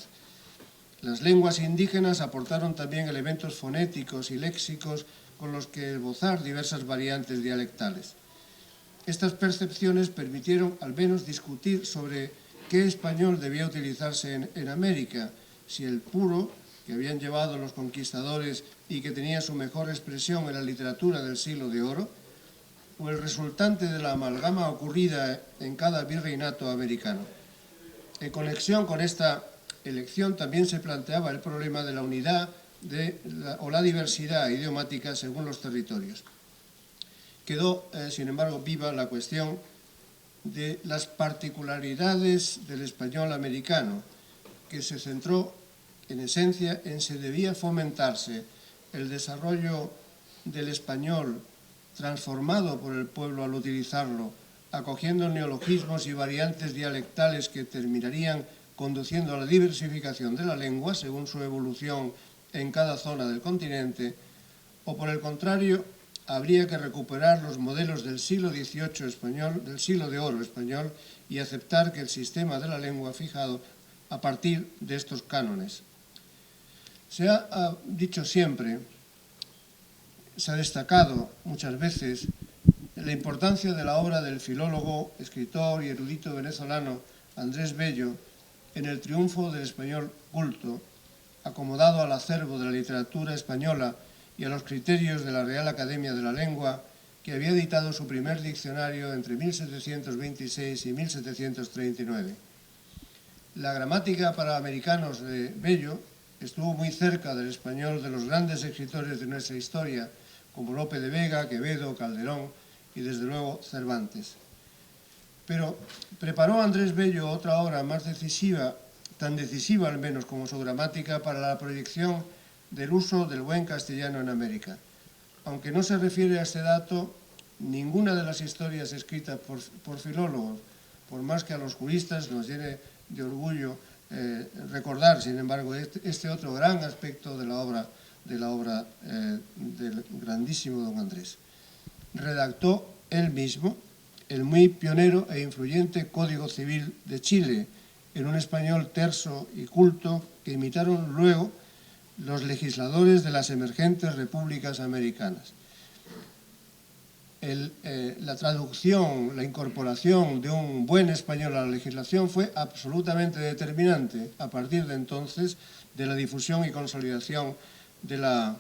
Las lenguas indígenas aportaron también elementos fonéticos y léxicos con los que esbozar diversas variantes dialectales. Estas percepciones permitieron al menos discutir sobre qué español debía utilizarse en América, si el puro, que habían llevado los conquistadores y que tenía su mejor expresión en la literatura del Siglo de Oro, o el resultante de la amalgama ocurrida en cada virreinato americano. En conexión con esta elección también se planteaba el problema de la unidad o la diversidad idiomática según los territorios. Quedó, sin embargo, viva la cuestión de las particularidades del español americano, que se centró en esencia en si debía fomentarse el desarrollo del español transformado por el pueblo al utilizarlo, acogiendo neologismos y variantes dialectales que terminarían conduciendo a la diversificación de la lengua según su evolución en cada zona del continente, o por el contrario, habría que recuperar los modelos del siglo XVIII español, del siglo de oro español, y aceptar que el sistema de la lengua fijado a partir de estos cánones. Se ha dicho siempre, se ha destacado muchas veces la importancia de la obra del filólogo, escritor y erudito venezolano Andrés Bello en el triunfo del español culto, acomodado al acervo de la literatura española y a los criterios de la Real Academia de la Lengua, que había editado su primer diccionario entre 1726 y 1739. La gramática para americanos de Bello estuvo muy cerca del español de los grandes escritores de nuestra historia, como Lope de Vega, Quevedo, Calderón y, desde luego, Cervantes. Pero preparó Andrés Bello otra obra más decisiva, tan decisiva al menos como su gramática, para la proyección del uso del buen castellano en América. Aunque no se refiere a este dato, ninguna de las historias escritas por filólogos, por más que a los juristas nos llene de orgullo recordar, sin embargo, este otro gran aspecto de la obra del grandísimo don Andrés. Redactó él mismo el muy pionero e influyente Código Civil de Chile, en un español terso y culto que imitaron luego los legisladores de las emergentes repúblicas americanas. La traducción, la incorporación de un buen español a la legislación fue absolutamente determinante a partir de entonces de la difusión y consolidación de la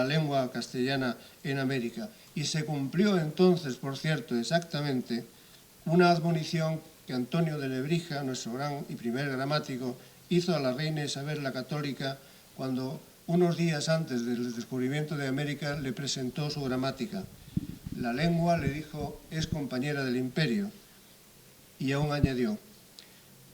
lengua castellana en América. Y se cumplió entonces, por cierto, exactamente una admonición que Antonio de Nebrija, nuestro gran y primer gramático, hizo a la reina Isabel la Católica cuando unos días antes del descubrimiento de América le presentó su gramática. La lengua, le dijo, es compañera del imperio. Y aún añadió: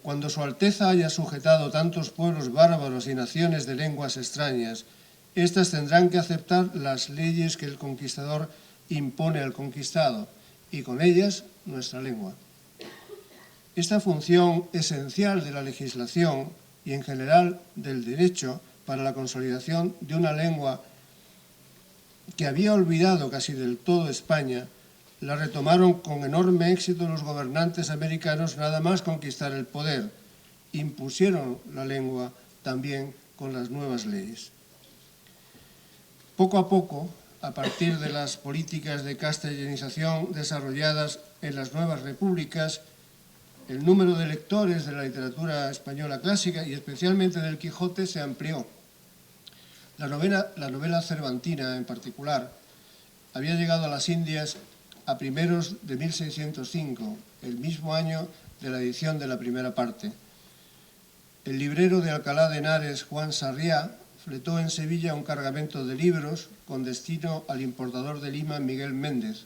cuando su Alteza haya sujetado tantos pueblos bárbaros y naciones de lenguas extrañas, éstas tendrán que aceptar las leyes que el conquistador impone al conquistado, y con ellas nuestra lengua. Esta función esencial de la legislación y en general del derecho para la consolidación de una lengua que había olvidado casi del todo España, la retomaron con enorme éxito los gobernantes americanos nada más conquistar el poder. Impusieron la lengua también con las nuevas leyes. Poco a poco, a partir de las políticas de castellanización desarrolladas en las nuevas repúblicas, el número de lectores de la literatura española clásica y especialmente del Quijote se amplió. La novela cervantina, en particular, había llegado a las Indias a primeros de 1605, el mismo año de la edición de la primera parte. El librero de Alcalá de Henares, Juan Sarriá, fletó en Sevilla un cargamento de libros con destino al importador de Lima, Miguel Méndez.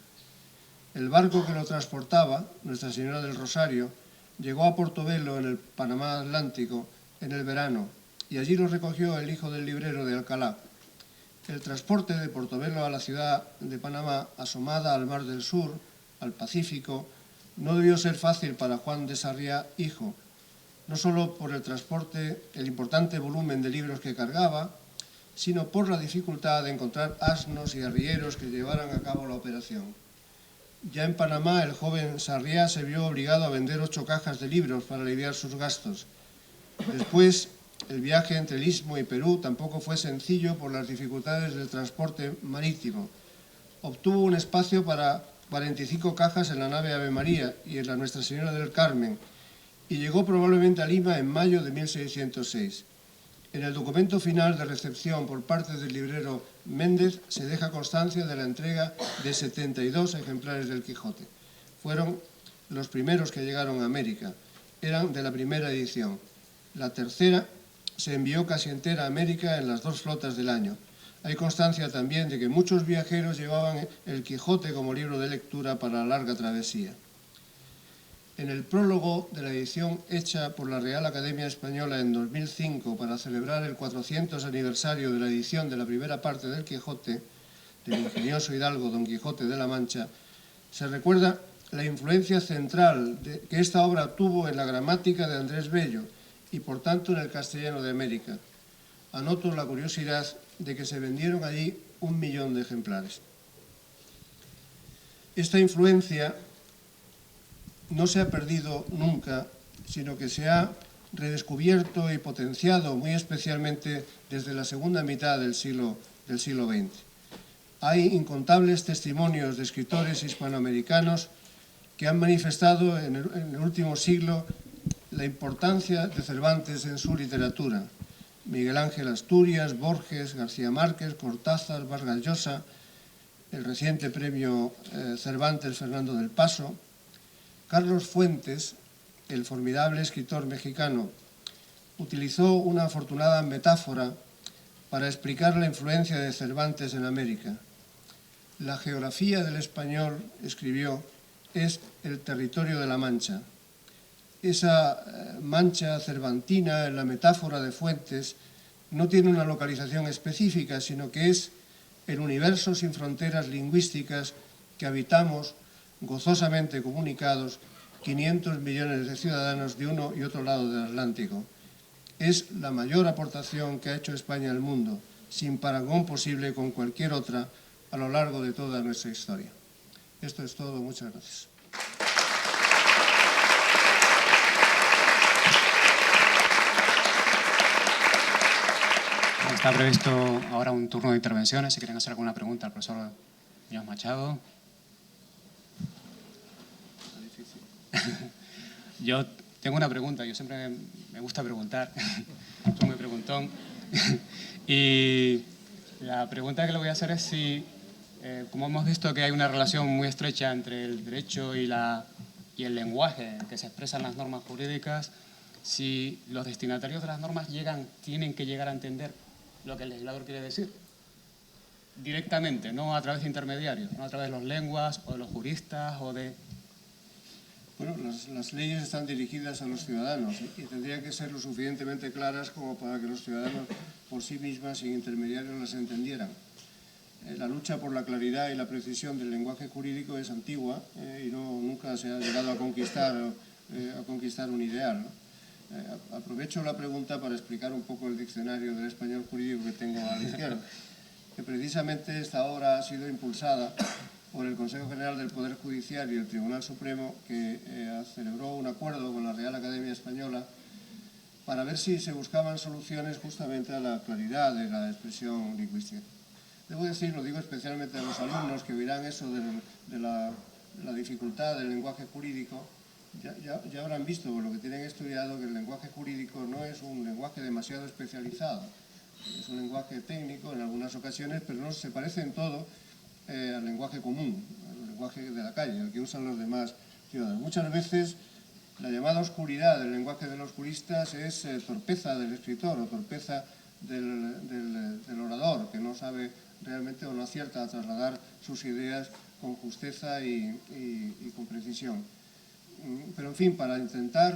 El barco que lo transportaba, Nuestra Señora del Rosario, llegó a Portobelo, en el Panamá Atlántico, en el verano, y allí lo recogió el hijo del librero de Alcalá. El transporte de Portobelo a la ciudad de Panamá, asomada al Mar del Sur, al Pacífico, no debió ser fácil para Juan de Sarriá, hijo, no solo por el transporte, el importante volumen de libros que cargaba, sino por la dificultad de encontrar asnos y arrieros que llevaran a cabo la operación. Ya en Panamá, el joven Sarriá se vio obligado a vender 8 cajas de libros para aliviar sus gastos. Después, el viaje entre el Istmo y Perú tampoco fue sencillo por las dificultades del transporte marítimo. Obtuvo un espacio para 45 cajas en la nave Ave María y en la Nuestra Señora del Carmen, y llegó probablemente a Lima en mayo de 1606. En el documento final de recepción por parte del librero Méndez se deja constancia de la entrega de 72 ejemplares del Quijote. Fueron los primeros que llegaron a América. Eran de la primera edición. La tercera se envió casi entera a América en las 2 flotas del año. Hay constancia también de que muchos viajeros llevaban el Quijote como libro de lectura para la larga travesía. En el prólogo de la edición hecha por la Real Academia Española en 2005 para celebrar el 400 aniversario de la edición de la primera parte del Quijote, del ingenioso hidalgo Don Quijote de la Mancha, se recuerda la influencia central que esta obra tuvo en la gramática de Andrés Bello y, por tanto, en el castellano de América. Anoto la curiosidad de que se vendieron allí 1 millón de ejemplares. Esta influencia no se ha perdido nunca, sino que se ha redescubierto y potenciado muy especialmente desde la segunda mitad del siglo XX. Hay incontables testimonios de escritores hispanoamericanos que han manifestado en el último siglo la importancia de Cervantes en su literatura. Miguel Ángel Asturias, Borges, García Márquez, Cortázar, Vargas Llosa, el reciente premio Cervantes Fernando del Paso. Carlos Fuentes, el formidable escritor mexicano, utilizó una afortunada metáfora para explicar la influencia de Cervantes en América. La geografía del español, escribió, es el territorio de la Mancha. Esa mancha cervantina, en la metáfora de Fuentes, no tiene una localización específica, sino que es el universo sin fronteras lingüísticas que habitamos gozosamente comunicados 500 millones de ciudadanos de uno y otro lado del Atlántico. Es la mayor aportación que ha hecho España al mundo, sin parangón posible con cualquier otra a lo largo de toda nuestra historia. Esto es todo. Muchas gracias. Está previsto ahora un turno de intervenciones. Si quieren hacer alguna pregunta al profesor Muñoz Machado. Yo tengo una pregunta. Yo siempre me gusta preguntar. Soy muy preguntón. Y la pregunta que le voy a hacer es si, como hemos visto que hay una relación muy estrecha entre el derecho y el lenguaje que se expresan las normas jurídicas, si los destinatarios de las normas tienen que llegar a entender lo que el legislador quiere decir directamente, no a través de intermediarios, no a través de las lenguas o de los juristas o de... Bueno, las leyes están dirigidas a los ciudadanos y tendrían que ser lo suficientemente claras como para que los ciudadanos por sí mismas, sin intermediarios, las entendieran. La lucha por la claridad y la precisión del lenguaje jurídico es antigua y nunca se ha llegado a conquistar un ideal, ¿no? Aprovecho la pregunta para explicar un poco el diccionario del español jurídico que tengo a la izquierda, que precisamente esta obra ha sido impulsada por el Consejo General del Poder Judicial y el Tribunal Supremo, que celebró un acuerdo con la Real Academia Española para ver si se buscaban soluciones justamente a la claridad de la expresión lingüística. Debo decir, lo digo especialmente a los alumnos que oirán eso de la dificultad del lenguaje jurídico. Ya habrán visto, por lo que tienen estudiado, que el lenguaje jurídico no es un lenguaje demasiado especializado. Es un lenguaje técnico en algunas ocasiones, pero no se parece en todo al lenguaje común, al lenguaje de la calle, al que usan los demás ciudadanos. Muchas veces la llamada oscuridad del lenguaje de los juristas es torpeza del escritor o torpeza del orador, que no sabe realmente o no acierta a trasladar sus ideas con justeza y con precisión. Pero, en fin, para intentar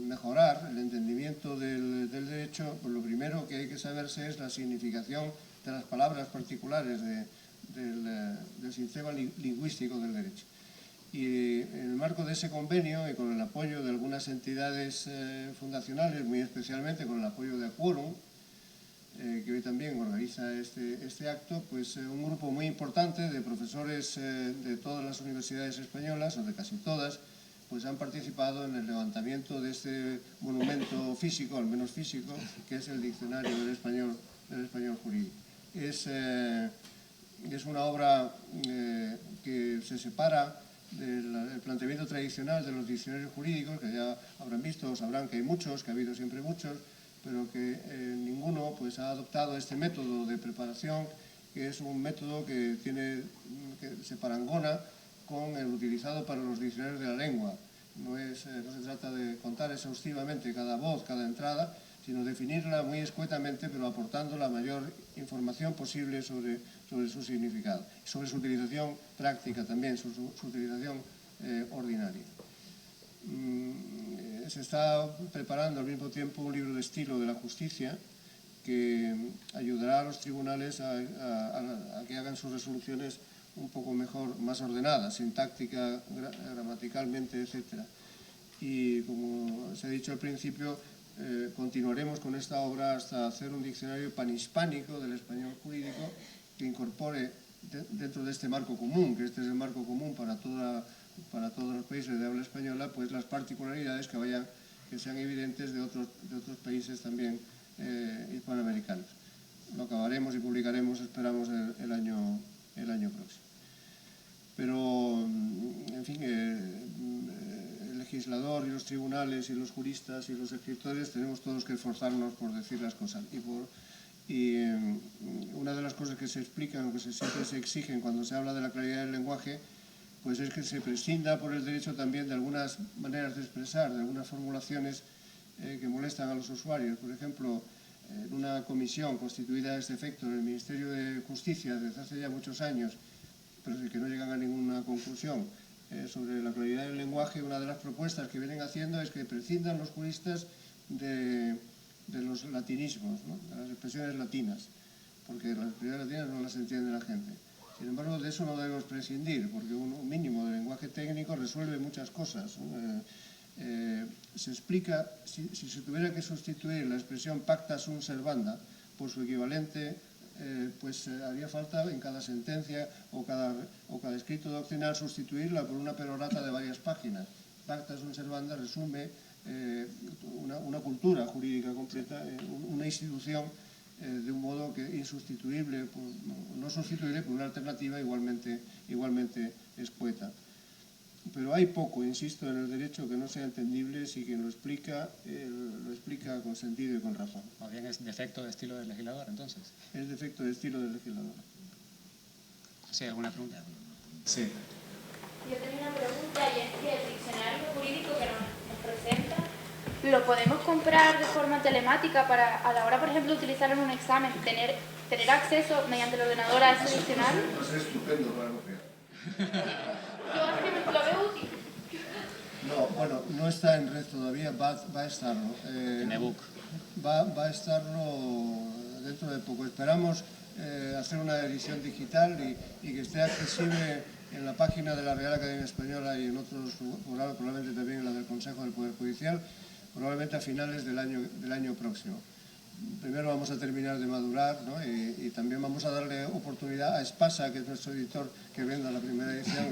mejorar el entendimiento del derecho, pues lo primero que hay que saberse es la significación de las palabras particulares del sistema lingüístico del derecho. Y en el marco de ese convenio y con el apoyo de algunas entidades fundacionales, muy especialmente con el apoyo de Quorum, que hoy también organiza este acto, pues un grupo muy importante de profesores de todas las universidades españolas, o de casi todas, pues han participado en el levantamiento de este monumento físico, al menos físico, que es el Diccionario del Español Jurídico. Es una obra que se separa del planteamiento tradicional de los diccionarios jurídicos, que ya habrán visto o sabrán que hay muchos, que ha habido siempre muchos, pero que ninguno pues, ha adoptado este método de preparación, que es un método que se parangona con el utilizado para los diccionarios de la lengua. No se trata de contar exhaustivamente cada voz, cada entrada, sino definirla muy escuetamente, pero aportando la mayor información posible sobre su significado, sobre su utilización práctica también, su utilización ordinaria. Se está preparando al mismo tiempo un libro de estilo de la justicia que ayudará a los tribunales a que hagan sus resoluciones un poco mejor, más ordenadas, sintáctica, gramaticalmente, etc. Y como se ha dicho al principio, continuaremos con esta obra hasta hacer un diccionario panhispánico del español jurídico que incorpore dentro de este marco común, que este es el marco común para todos los países de habla española, pues las particularidades que sean evidentes de otros países también hispanoamericanos. Lo acabaremos y publicaremos, esperamos, el año próximo. Pero, en fin, el legislador y los tribunales y los juristas y los escritores tenemos todos que esforzarnos por decir las cosas. Y una de las cosas que se explican o que siempre se exigen cuando se habla de la claridad del lenguaje, pues es que se prescinda por el derecho también de algunas maneras de expresar, de algunas formulaciones que molestan a los usuarios. Por ejemplo, en una comisión constituida a este efecto en el Ministerio de Justicia desde hace ya muchos años, pero que no llegan a ninguna conclusión sobre la claridad del lenguaje, una de las propuestas que vienen haciendo es que prescindan los juristas de los latinismos, ¿no? De las expresiones latinas, porque las expresiones latinas no las entiende la gente. Sin embargo, de eso no debemos prescindir, porque un mínimo de lenguaje técnico resuelve muchas cosas, ¿no? Se explica, si se tuviera que sustituir la expresión pacta sunt servanda por su equivalente, pues haría falta en cada sentencia o cada escrito doctrinal sustituirla por una perorata de varias páginas. Pacta sunt servanda resume una cultura jurídica completa, una institución de un modo que insustituible, no sustituible por una alternativa igualmente escueta. Pero hay poco, insisto, en el derecho que no sea entendible si quien lo explica con sentido y con razón. Más bien es defecto de estilo del legislador, entonces. Es defecto de estilo del legislador. ¿Sí? ¿Alguna pregunta? Sí. Yo tenía una pregunta y es que el diccionario jurídico que nos presenta, ¿lo podemos comprar de forma telemática para a la hora, por ejemplo, de utilizarlo en un examen, tener acceso mediante el ordenador a ese diccionario? Va a ser estupendo para copiar. Yo es que lo veo útil. No, bueno, no está en red todavía, va a estarlo. En ebook. Va a estarlo dentro de poco. Esperamos hacer una edición digital y que esté accesible en la página de la Real Academia Española y en otros, probablemente también en la del Consejo del Poder Judicial, probablemente a finales del año próximo. Primero vamos a terminar de madurar, ¿no? y también vamos a darle oportunidad a Espasa, que es nuestro editor, que venda la primera edición,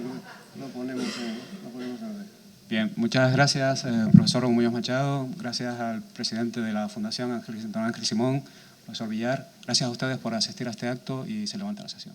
lo ponemos en red. Bien, muchas gracias, profesor Muñoz Machado, gracias al presidente de la Fundación Ángel Simón, profesor Villar, gracias a ustedes por asistir a este acto y se levanta la sesión.